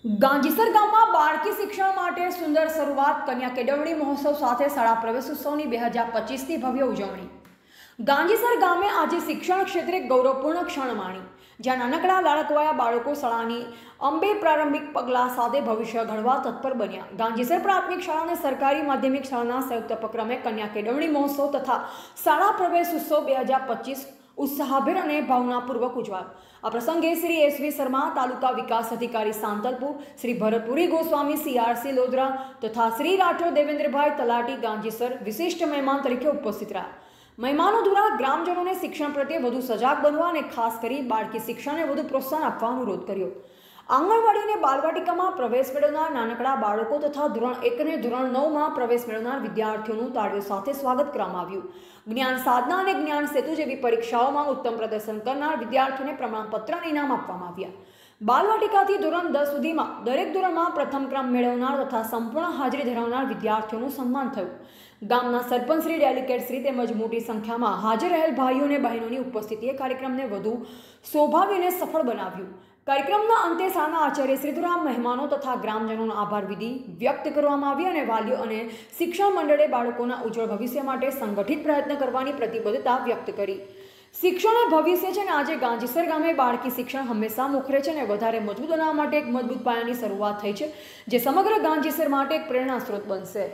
ગાંધીસર ગામમાં બાળકી શિક્ષણ માટે સુંદર શરૂઆત કન્યા કેળવણી મહોત્સવ સાથે શાળા પ્રવેશોત્સવની 2025ની ભવ્ય ઉજવણી। ગાંધીસર ગામે આજે શિક્ષણ ક્ષેત્રે ગૌરવપૂર્ણ ક્ષણ માણી, જ્યાં નાનકડા લાડકવાયા બાળકો શાળાની અંબે પ્રારંભિક પગલાં સાથે ભવિષ્ય ઘડવા તત્પર બન્યા। ગાંધીસર પ્રાથમિક શાળા અને સરકારી માધ્યમિક શાળાના સંયુક્ત ઉપક્રમે કન્યા કેળવણી મહોત્સવ તથા શાળા પ્રવેશોત્સવ 2025 उत्साहभेर અને ભાવનાપૂર્વક ઉજવાયો। આ પ્રસંગે શ્રી એસવી શર્મા, તાલુકા વિકાસ અધિકારી સાંતલપુર, શ્રી ભરતપુરી ગોસ્વામી, સીઆરસી લોધરા તથા શ્રી રાઠોડ દેવેન્દ્રભાઈ તલાટી ગાંધીસર વિશિષ્ટ મહેમાન તરીકે ઉપસ્થિત રહ્યા। મહેમાનો દ્વારા ગ્રામજનોને શિક્ષણ પ્રત્યે વધુ સજાગ બનવા અને ખાસ કરી બાળકી શિક્ષણને વધુ પ્રોત્સાહન આપવા અનુરોધ કર્યો। આંગણવાડી અને બાલવાટિકામાં પ્રવેશ મેળવનાર નાનકડા બાળકો તથા ધોરણ 1 અને ધોરણ 9માં પ્રવેશ મેળવનાર વિદ્યાર્થીઓનું તાળીઓ સાથે સ્વાગત કરવામાં આવ્યું। જ્ઞાન સાધના અને જ્ઞાન સેતુ જેવી પરીક્ષાઓમાં ઉત્તમ પ્રદર્શન કરનાર વિદ્યાર્થીઓને પ્રમાણપત્ર અને ઇનામ આપવામાં આવ્યા। બાલવાટિકાથી ધોરણ 10 સુધીમાં દરેક ધોરણમાં પ્રથમ ક્રમ મેળવનાર તથા સંપૂર્ણ હાજરી ધરાવનાર વિદ્યાર્થીઓનું સન્માન થયું। ગામના સરપંચ શ્રી, ડેલિગેટ શ્રી તેમજ મોટી સંખ્યામાં હાજર રહેલ ભાઈઓ અને બહેનોની ઉપસ્થિતિએ કાર્યક્રમને વધુ શોભાવી અને સફળ બનાવ્યું। કાર્યક્રમના અંતે શાળાના આચાર્ય શ્રી દ્વારા મહેમાનો તથા ગ્રામજનોનો આભાર વિધિ વ્યક્ત કરવામાં આવી અને વાલીઓ અને શિક્ષણ મંડળે બાળકોના ઉજ્જવળ ભવિષ્ય માટે સંગઠિત પ્રયત્ન કરવાની પ્રતિબદ્ધતા વ્યક્ત કરી। શિક્ષણ એ ભવિષ્ય છે અને આજે ગાંધીસર ગામે બાળકી શિક્ષણ હંમેશા મોખરે છે અને વધારે મજબૂત બનાવવા માટે એક મજબૂત પાયાની શરૂઆત થઈ છે, જે સમગ્ર ગાંધીસર માટે એક પ્રેરણા સ્ત્રોત બનશે।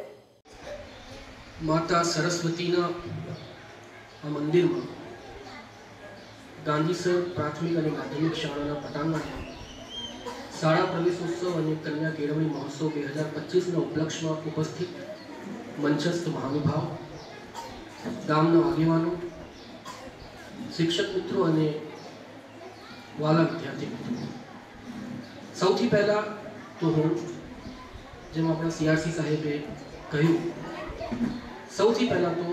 માતા સરસ્વતીના આ મંદિરમાં ગાંધીસર પ્રાથમિક અને માધ્યમિક શાળાના પટાંગણમાં શાળા પ્રવેશોત્સવ અને કન્યા કેળવણી મહોત્સવ 2025ના ઉપલક્ષમાં ઉપસ્થિત મંચસ્થ મહાનુભાવ, ગામના આગેવાનો, શિક્ષક મિત્રો અને વાલા વિદ્યાર્થી મિત્રો, સૌથી પહેલાં તો હું, જેમ આપણા સીઆરસી સાહેબે કહ્યું, સૌથી પહેલાં તો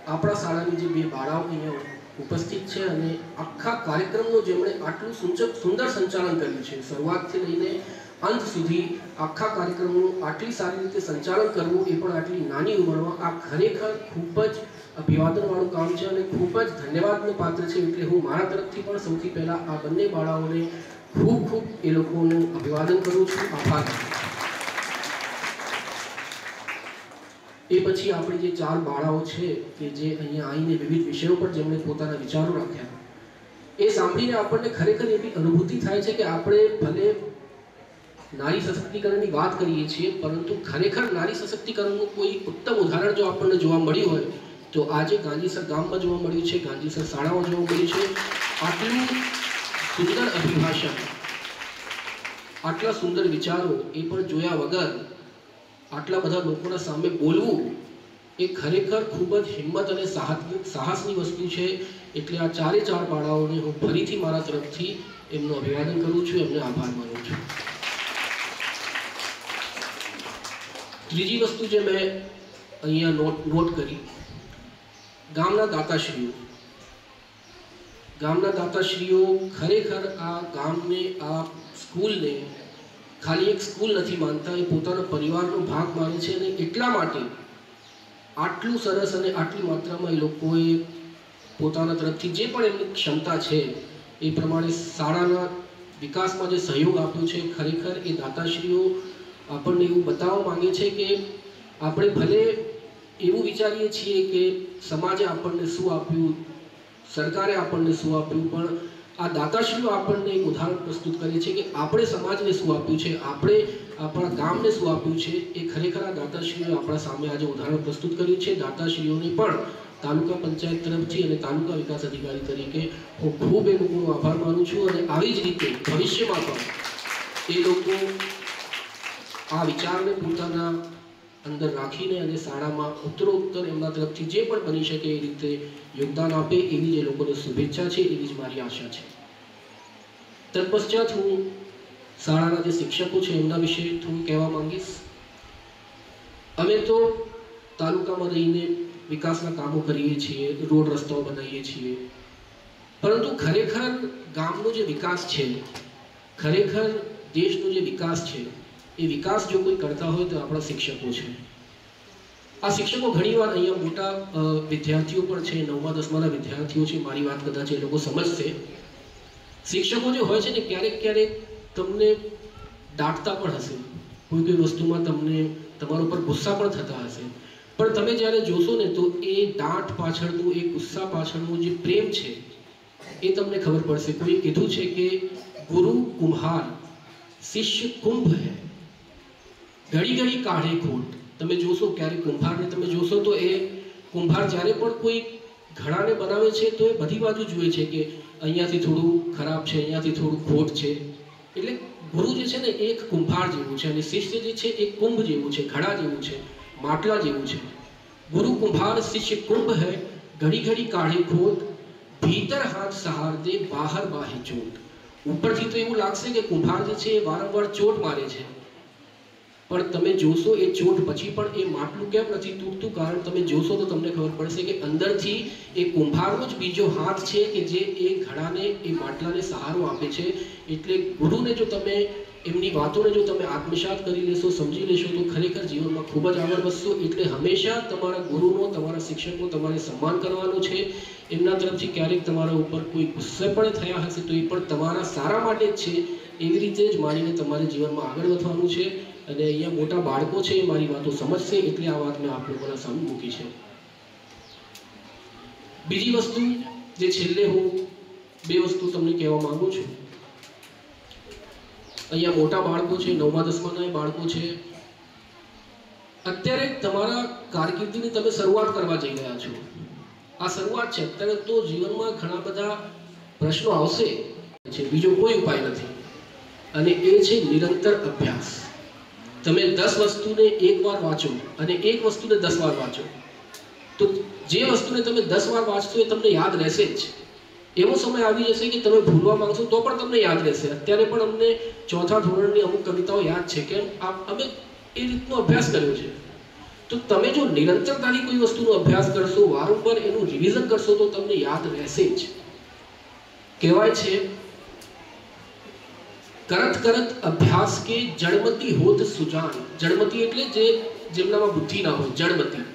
આપણા શાળાની જે બે બાળાઓ અહીંયા ઉપસ્થિત છે અને આખા કાર્યક્રમનો જેમણે આટલું સુંદર સંચાલન કર્યું છે, શરૂઆતથી લઈને અંત સુધી આખા કાર્યક્રમનું આટલી સારી રીતે સંચાલન કરવું, એ પણ આટલી નાની ઉંમરમાં, આ ખરેખર ખૂબ જ અભિવાદનવાળું કામ છે અને ખૂબ જ ધન્યવાદનું પાત્ર છે। એટલે હું મારા તરફથી પણ સૌથી પહેલાં આ બંને બાળાઓને ખૂબ ખૂબ એ લોકોનું અભિવાદન કરું છું, આભાર। એ પછી આપણી જે ચાર બાળાઓ છે કે જે અહીંયા આવીને વિવિધ વિષયો પર જેમણે પોતાના વિચારો રાખ્યા, એ સાંભળીને આપણને ખરેખર એવી અનુભૂતિ થાય છે કે આપણે ભલે નારી સશક્તિકરણની વાત કરીએ છીએ, પરંતુ ખરેખર નારી સશક્તિકરણનું કોઈ ઉત્તમ ઉદાહરણ જો આપણને જોવા મળ્યું હોય તો આજે ગાંધીસર ગામમાં જોવા મળ્યું છે, ગાંધીસર શાળામાં જોવા મળ્યું છે। આટલું સુંદર અભિભાષણ, આટલા સુંદર વિચારો એ પણ જોયા વગર આટલા બધા લોકોના સામે બોલવું એ ખરેખર ખૂબ જ હિંમત અને સાહસની વસ્તુ છે। એટલે આ ચારે ચાર બાળાઓને હું ફરીથી મારા તરફથી એમનું અભિવાદન કરું છું, એમને આભાર માનું છું। ત્રીજી વસ્તુ જે મેં અહીંયા નોટ કરી, ગામના દાતાશ્રીઓ ખરેખર આ ગામને, આ સ્કૂલને ખાલી એક સ્કૂલ નથી માનતા, એ પોતાના પરિવારનો ભાગ માને છે અને એટલા માટે આટલું સરસ અને આટલી માત્રામાં એ લોકોએ પોતાના તરફથી જે પણ એમની ક્ષમતા છે એ પ્રમાણે શાળાના વિકાસમાં જે સહયોગ આપ્યો છે, ખરેખર એ દાતાશ્રીઓ આપણને એવું બતાવવા માંગે છે કે આપણે ભલે એવું વિચારીએ છીએ કે સમાજે આપણને શું આપ્યું, સરકારે આપણને શું આપ્યું, પણ આ દાતાશ્રીઓ આપણને એક ઉદાહરણ પ્રસ્તુત કરે છે કે આપણે સમાજને શું આપ્યું છે, આપણે આપણા ગામને શું આપ્યું છે। એ ખરેખર આ દાતાશ્રીઓએ આપણા સામે આજે ઉદાહરણ પ્રસ્તુત કર્યું છે। દાતાશ્રીઓને પણ તાલુકા પંચાયત તરફથી અને તાલુકા વિકાસ અધિકારી તરીકે હું ખૂબ એ લોકોનો આભાર માનું છું અને આવી જ રીતે ભવિષ્યમાં પણ એ લોકો આ વિચારને પોતાના અંદર રાખીને અને શાળામાં ઉત્તરોત્તર એમના તરફથી જે પણ બની શકે એ રીતે યોગદાન આપે, એવી જ એ લોકોને શુભેચ્છા છે, એવી જ મારી આશા છે। તત્પશ્ચાત હું શાળાના જે શિક્ષકો છે એમના વિશે થોડું કહેવા માંગીશ। અમે તો તાલુકામાં રહીને વિકાસના કામો કરીએ છીએ, રોડ રસ્તાઓ બનાવીએ છીએ, પરંતુ ખરેખર ગામનો જે વિકાસ છે, ખરેખર દેશનો જે વિકાસ છે, એ વિકાસ જો કોઈ કરતા હોય તો આપણા શિક્ષકો છે। આ શિક્ષકો ઘણીવાર અહીંયા મોટા વિદ્યાર્થીઓ પણ છે, 9મા 10માના વિદ્યાર્થીઓ છે, મારી વાત કદાચ એ લોકો સમજશે। શિક્ષકો જે હોય છે ને, ક્યારેક ક્યારેક તમને દાટતા પણ હશે, કોઈ વસ્તુમાં તમને તમારા ઉપર ગુસ્સા પણ થતા હશે, પણ તમે જ્યારે જોશો ને તો એ દાંટ પાછળનું, એ ગુસ્સા પાછળનું જે પ્રેમ છે એ તમને ખબર પડશે. કોઈ કીધું છે કે ગુરુ કુમ્હાર શિષ્ય કુંભ હૈ, ઘડી ઘડી કાઢે ખોટ. તમે જોશો ક્યારેક કુંભારને તમે જોશો તો એ કુંભાર જ્યારે પણ કોઈ ઘડાને બનાવે છે તો એ બધી બાજુ જુએ છે કે અહીંયાથી થોડું ખરાબ છે, અહીંયાથી થોડું ખોટ છે. એટલે ગુરુ જે છે ને એ એક કુંભાર જેવું છે અને શિષ્ય જે છે એ કુંભ જેવું છે, ઘડા જેવું છે, માટલા જેવું છે. ગુરુ કુંભાર શિષ્ય કુંભ હૈ, ઘડી ઘડી કાઢે ખોટ, ભીતર હાથ સહાર દે, બહાર બાહે ચોટ. ઉપરથી તો એવું લાગશે કે કુંભાર જે છે એ વારંવાર ચોટ મારે છે, પણ તમે જોશો એ ચોટ પછી પણ એ માટલું કેમ નથી તૂટતું? કારણ તમે જોશો તો તમને ખબર પડશે કે અંદરથી એ કુંભારનો જ બીજો હાથ છે કે જે એ ઘડાને, એ માટલાને સહારો આપે છે. એટલે ગુરુને જો તમે, એમની વાતોને જો તમે આત્મસાત કરી લેશો, સમજી લેશો તો ખરેખર જીવનમાં ખૂબ જ આગળ વધશો. એટલે હંમેશા તમારા ગુરુનો, તમારા શિક્ષકનો તમારે સન્માન કરવાનો છે. એમના તરફથી ક્યારેક તમારા ઉપર કોઈ ગુસ્સે પણ થયા હશે તો એ પણ તમારા સારા માટે જ છે, એવી રીતે જ માનીને તમારે જીવનમાં આગળ વધવાનું છે. અને અહીંયા મોટા બાળકો છે એ મારી વાતો સમજશે એટલે આ વાત મેં આપ લોકોના સામે મૂકી છે. બીજી વસ્તુ જે છેલ્લે હું 2 વસ્તુ તમને કહેવા માંગુ છું. અહીંયા મોટા બાળકો છે, 9મા 10માના બાળકો છે. અત્યારે તમારા કારકિર્દીની તમે શરૂઆત કરવા જઈ રહ્યા છો. આ શરૂઆત છે. અત્યારે તો જીવનમાં ઘણા બધા પ્રશ્નો આવશે છે, બીજો કોઈ ઉપાય નથી, અને એ છે નિરંતર અભ્યાસ. તમે 10 વસ્તુને એક વાર વાંચો અને એક વસ્તુને 10 વાર વાંચો તો જે વસ્તુને તમે 10 વાર વાંચશો એ તમને યાદ રહેશે જ. એવો સમય આવી જશે કે તમે ભૂલવા માંગશો તો પણ તમને યાદ રહેશે. અત્યારે પણ અમને 4થા ધોરણની અમુક કવિતાઓ યાદ છે કે અમે એ રીતનો અભ્યાસ કર્યો છે. તો તમે જો નિરંતરતાથી કોઈ વસ્તુનો અભ્યાસ કરશો, વારંવાર એનું રિવિઝન કરશો તો તમને યાદ રહેશે જ. કહેવાય છે કરત કરત અભ્યાસ કે જડમતી હોત સુજાન. જડમતી એટલે જેમનામાં બુદ્ધિ ના હોય, જડમતી.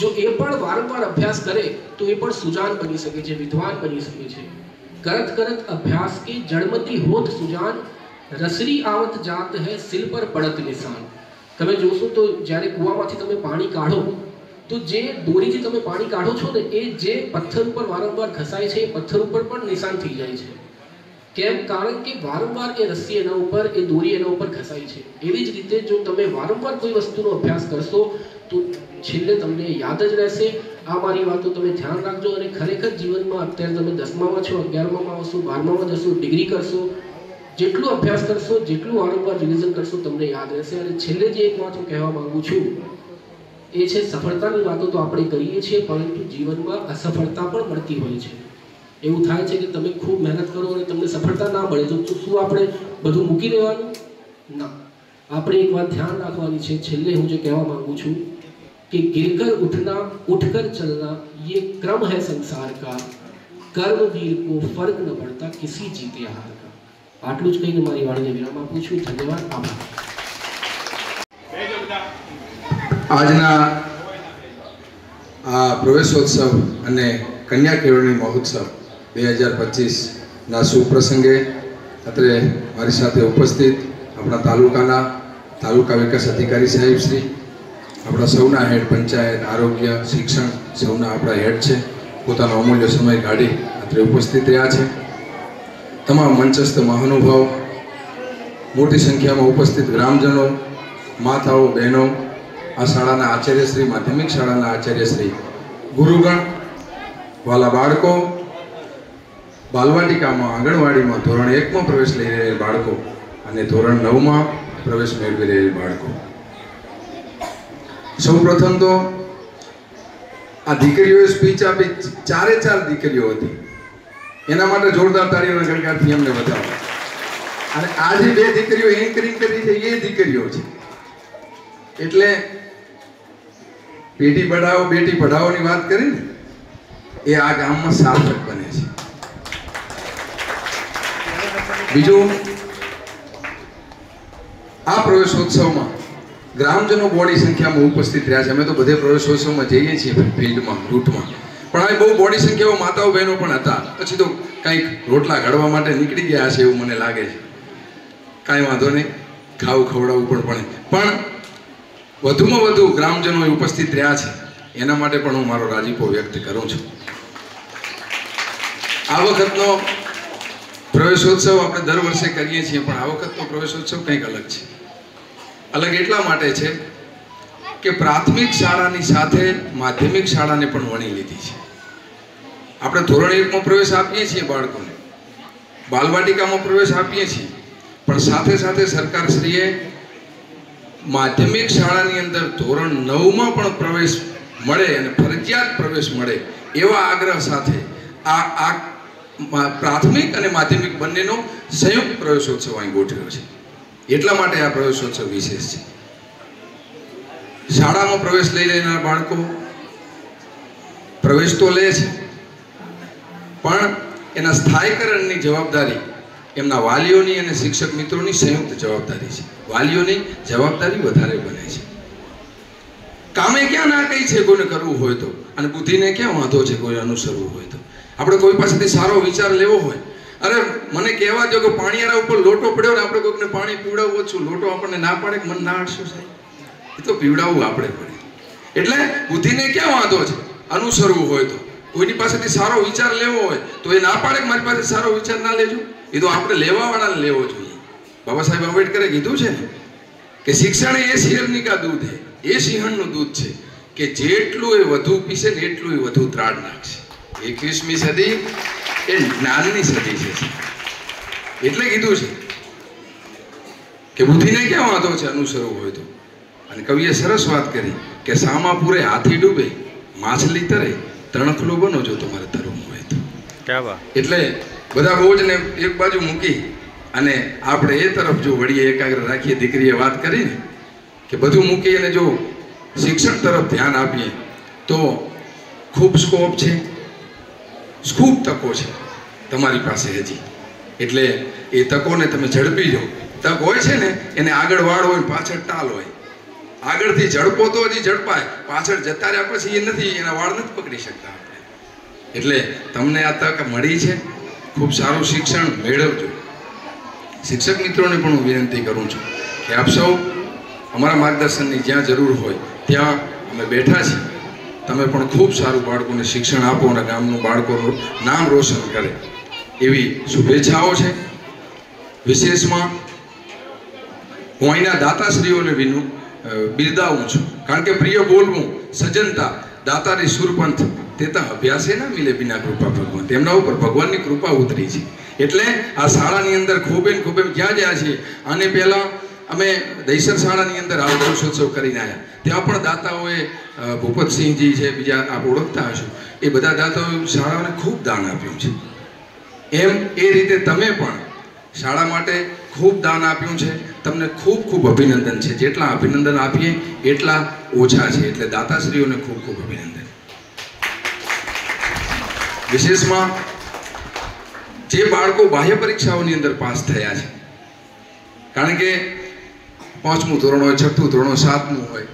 જો એ પણ વારંવાર અભ્યાસ કરે તો એ પણ સુજાન બની શકે છે, વિદ્વાન બની શકે છે. કરત કરત અભ્યાસ કે જડમતી હોત સુજાન, રસરી આવત જાત હૈ સિલ પર પડત નિશાન. તમે જોશો તો જ્યારે કૂવામાંથી તમે પાણી કાઢો તો જે દોરીથી તમે પાણી કાઢો છો ને એ જે પથ્થર ઉપર વારંવાર ઘસાય છે એ પથ્થર ઉપર પણ નિશાન થઈ જાય છે. કેમ? કારણ કે વારંવાર એ રસ્સી એના ઉપર, એ દોરી એના ઉપર ઘસાય છે. એવી જ રીતે જો તમે વારંવાર કોઈ વસ્તુનો અભ્યાસ કરશો તો છેલ્લે તમને યાદ જ રહેશે. આ મારી વાતો તમે ધ્યાન રાખજો. અને ખરેખર જીવનમાં અત્યારે તમે 10મામાં છો, 11મામાં આવશો, 12મામાં જશો, ડિગ્રી કરશો, જેટલું અભ્યાસ કરશો, જેટલું વારંવાર રિવિઝન કરશો તમને યાદ રહેશે. અને છેલ્લે જે એક વાત હું કહેવા માંગુ છું એ છે સફળતાની વાતો તો આપણે કરીએ છીએ, પરંતુ જીવનમાં અસફળતા પણ મળતી હોય છે. એવું થાય છે કે તમે ખૂબ મહેનત કરો અને તમને સફળતા ના મળે તો શું આપણે બધું મૂકી દેવાનું? ના. આપણે એક વાત ધ્યાન રાખવાની છે. છેલ્લે હું જે કહેવા માંગુ છું कि गिरकर उठना उठकर चलना ये क्रम है संसार का, कर्मवीर को फर्क न पड़ता किसी जीते हार का. આટલું જ કહીને મારી વાણીને વિરામ આપું છું. ધન્યવાદ. આભાર. આજના આ પ્રવેશોત્સવ અને કન્યા કેળવણી મહોત્સવ 2025ના શુભ પ્રસંગે અત્રે મારી સાથે ઉપસ્થિત આપણા તાલુકા વિકાસ અધિકારી સાહેબ શ્રી, આપણા સૌના હેડ, પંચાયત, આરોગ્ય, શિક્ષણ, સૌના આપણા હેડ છે, પોતાનો અમૂલ્ય સમય કાઢી અત્રે ઉપસ્થિત રહ્યા છે. તમામ મંચસ્થ મહાનુભાવ, મોટી સંખ્યામાં ઉપસ્થિત ગ્રામજનો, માતાઓ, બહેનો, આ શાળાના આચાર્યશ્રી, માધ્યમિક શાળાના આચાર્યશ્રી, ગુરુગણ, વાલા બાળકો, બાલવાટિકામાં, આંગણવાડીમાં ધોરણ 1માં પ્રવેશ લઈ રહેલ બાળકો અને ધોરણ 9માં પ્રવેશ મેળવી રહેલ બાળકો. સૌ પ્રથમ તો આ દીકરીઓએ સ્પીચ આપી, 4 દીકરીઓ હતી, એના માટે જોરદાર તાળીઓના ગણકારથી એમને બતાવો. અને આ જે 2 દીકરીઓ એન્કરિંગ કરી છે એ દીકરીઓ છે. એટલે બેટી બચાવો બેટી પઢાઓની વાત કરી ને એ આ ગામમાં સાર્થક બને છે. બીજું, આ પ્રવેશોત્સવમાં ગ્રામજનો બોડી સંખ્યામાં ઉપસ્થિત રહ્યા છે. અમે તો બધે પ્રવેશોત્સવમાં જઈએ છીએ ફિલ્ડમાં, રૂટમાં, પણ હવે બહુ બોડી સંખ્યામાં માતાઓ બહેનો પણ હતા. પછી તો કંઈક રોટલા ઘડવા માટે નીકળી ગયા હશે એવું મને લાગે છે. કાંઈ વાંધો નહીં, ખાવું ખવડાવવું પણ પડે, પણ વધુમાં વધુ ગ્રામજનો ઉપસ્થિત રહ્યા છે એના માટે પણ હું મારો રાજીપો વ્યક્ત કરું છું. આ વખતનો પ્રવેશોત્સવ આપણે દર વર્ષે કરીએ છીએ, પણ આ વખતનો પ્રવેશોત્સવ કંઈક અલગ છે. અલગ એટલા માટે છે કે પ્રાથમિક શાળાની સાથે માધ્યમિક શાળાને પણ વણી લીધી છે. આપણે ધોરણ 1માં પ્રવેશ આપીએ છીએ બાળકોને, બાલવાટિકામાં પ્રવેશ આપીએ છીએ, પણ સાથે સાથે સરકારશ્રીએ માધ્યમિક શાળાની અંદર ધોરણ 9માં પણ પ્રવેશ મળે અને ફરજિયાત પ્રવેશ મળે એવા આગ્રહ સાથે આ પ્રાથમિક અને માધ્યમિક બંનેનો સંયુક્ત પ્રવેશોત્સવ અહીં ગોઠવ્યો છે. એટલા માટે આ પ્રવેશોત્સવ વિશેષ છે. શાળામાં પ્રવેશ લઈ રહેનાર બાળકો પ્રવેશ તો લે છે, પણ એના સ્થાયીકરણની જવાબદારી એમના વાલીઓની અને શિક્ષક મિત્રોની સંયુક્ત જવાબદારી છે. વાલીઓની જવાબદારી વધારે બને છે. કામે ક્યાં ના કઈ છે કોઈને કરવું હોય તો, અને બુદ્ધિને ક્યાં વાંધો છે કોઈ અનુસરવું હોય તો. આપણે કોઈ પાસેથી સારો વિચાર લેવો હોય, અરે મને કહેવા દો કે પાણીયારા ઉપર લોટો પડ્યો ને આપણે કોઈકને પાણી પીવડાવવું છું, લોટો આપણને ના પાડે કે મને ના અડશો સાહેબ, એ તો પીવડાવવું આપણે પડે. એટલે બુદ્ધિને ક્યાં વાંધો છે અનુસરવું હોય તો. કોઈની પાસેથી સારો વિચાર લેવો હોય તો એ ના પાડે કે મારી પાસે સારો વિચાર ના લેજો, એ તો આપણે લેવાવાળાને લેવો જોઈએ. બાબા સાહેબ આંબેડકરે કીધું છે ને કે શિક્ષણ એ શેરની કા દૂધ હે, એ સિંહણનું દૂધ છે કે જેટલું એ વધુ પીશે ને એટલું એ વધુ ત્રાડ નાખશે. 21મી સદી એ જ્ઞાનની સદી છે. એટલે કીધું છે કે બુદ્ધિને ક્યાં વાંધો છે અનુસરવું હોય તો. અને કવિએ સરસ વાત કરી કે સામા પૂરે હાથી ડૂબે માછલી તરે, તણખલો બનો જો તમારે તરવું હોય તો. એટલે બધા બોજને એક બાજુ મૂકી અને આપણે એ તરફ જો વળીએ, એકાગ્ર રાખીએ. દીકરીએ વાત કરી ને કે બધું મૂકી અને જો શિક્ષણ તરફ ધ્યાન આપીએ તો ખૂબ સ્કોપ છે, ખૂબ તકો છે તમારી પાસે હજી. એટલે એ તકોને તમે ઝડપી જાઓ. તક હોય છે ને એને આગળ વાળ હોય ને પાછળ ટાલ હોય. આગળથી ઝડપો તો હજી ઝડપાય, પાછળ જતા રહ્યા પછી એ નથી, એના વાળ નથી પકડી શકતા આપણે. એટલે તમને આ તક મળી છે, ખૂબ સારું શિક્ષણ મેળવજો. શિક્ષક મિત્રોને પણ હું વિનંતી કરું છું કે આપ સૌ અમારા માર્ગદર્શનની જ્યાં જરૂર હોય ત્યાં અમે બેઠા છીએ. તમે પણ ખૂબ સારું બાળકોને શિક્ષણ આપો અને ગામનું બાળકોનું નામ રોશન કરે એવી શુભેચ્છાઓ છે. વિશેષમાં હું અહીંના દાતાશ્રીઓને બિરદાવું છું, કારણ કે પ્રિય બોલવું સજ્જનતા દાતારી સુરપંથ તેતા અભ્યાસે ના મિલે બિના કૃપા ભગવાન. તેમના ઉપર ભગવાનની કૃપા ઉતરી છે. એટલે આ શાળાની અંદર ખૂબે જ્યાં જ્યાં છીએ. આને પહેલાં અમે દહીસર શાળાની અંદર આ પ્રવેશોત્સવ કરીને આવ્યા, ત્યાં પણ દાતાઓએ ભૂપતસિંહજી છે, બીજા આપ ઓળખતા હશો, એ બધા દાતાઓએ શાળાઓને ખૂબ દાન આપ્યું છે. એમ એ રીતે તમે પણ શાળા માટે ખૂબ દાન આપ્યું છે. તમને ખૂબ ખૂબ અભિનંદન છે. જેટલા અભિનંદન આપીએ એટલા ઓછા છે. એટલે દાતાશ્રીઓને ખૂબ ખૂબ અભિનંદન. વિશેષમાં જે બાળકો બાહ્ય પરીક્ષાઓની અંદર પાસ થયા છે, કારણ કે 5મું ધોરણ હોય, 6ઠું ધોરણ હોય, 7મું હોય,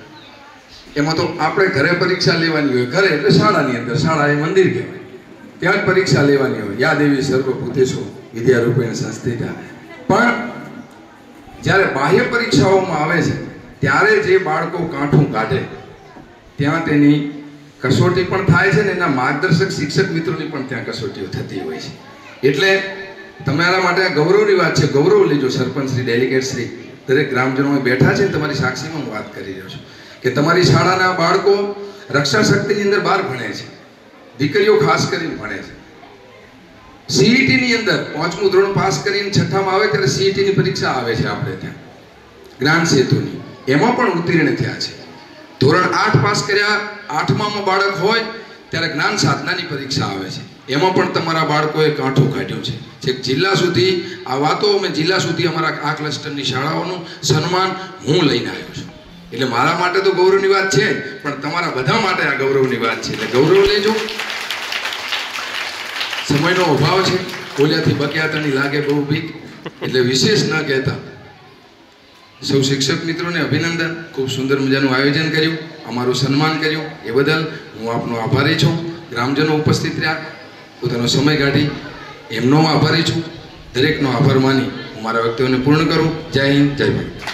એમાં તો આપણે ઘરે પરીક્ષા લેવાની હોય. ઘરે એટલે શાળાની અંદર, શાળા એ મંદિર કહેવાય, ત્યાં જ પરીક્ષા લેવાની હોય. યા દેવી સર્વભૂતેષુ વિદ્યારૂપેણ સંસ્થિતા. પણ જ્યારે બાહ્ય પરીક્ષાઓમાં આવે છે ત્યારે જે બાળકો કાઠું કાઢે ત્યાં તેની કસોટી પણ થાય છે ને એના માર્ગદર્શક શિક્ષક મિત્રોની પણ ત્યાં કસોટીઓ થતી હોય છે. એટલે તમારા માટે આ ગૌરવની વાત છે. ગૌરવ લેજો. સરપંચ શ્રી, ડેલિગેટ શ્રી, દરેક ગ્રામજનો બેઠા છે. તમારી સાક્ષીમાં હું વાત કરી રહ્યો છું કે તમારી શાળાના બાળકો રક્ષા શક્તિની અંદર 12 ભણે છે. દીકરીઓ ખાસ કરીને ભણે છે. સીઈટીની અંદર 5મું ધોરણ પાસ કરીને 6ઠામાં આવે ત્યારે સીઈટીની પરીક્ષા આવે છે આપણે ત્યાં જ્ઞાન સેતુની, એમાં પણ ઉત્તીર્ણ થયા છે. ધોરણ 8 પાસ કર્યા, 8માં બાળક હોય ત્યારે જ્ઞાન સાધનાની પરીક્ષા આવે છે, એમાં પણ તમારા બાળકોએ કાંઠું કાઢ્યું છે. છેક જિલ્લા સુધી આ વાતો અમે જિલ્લા સુધી અમારા આ ક્લસ્ટરની શાળાઓનું સન્માન હું લઈને આવ્યો છું. એટલે મારા માટે તો ગૌરવની વાત છે, પણ તમારા બધા માટે આ ગૌરવની વાત છે. એટલે ગૌરવ લેજો. સમયનો અભાવ છે, ઓલિયાથી બક્યાતની લાગે બહુ બીક, એટલે વિશેષ ન કહેતા સૌ શિક્ષક મિત્રોને અભિનંદન. ખૂબ સુંદર મજાનું આયોજન કર્યું, અમારું સન્માન કર્યું, એ બદલ હું આપનો આભારી છું. ગ્રામજનો ઉપસ્થિત રહ્યા, પોતાનો સમય કાઢી, એમનો આભારી છું. દરેકનો આભાર માની હું મારા વક્તવ્યને પૂર્ણ કરું. જય હિન્દ, જય ભારત.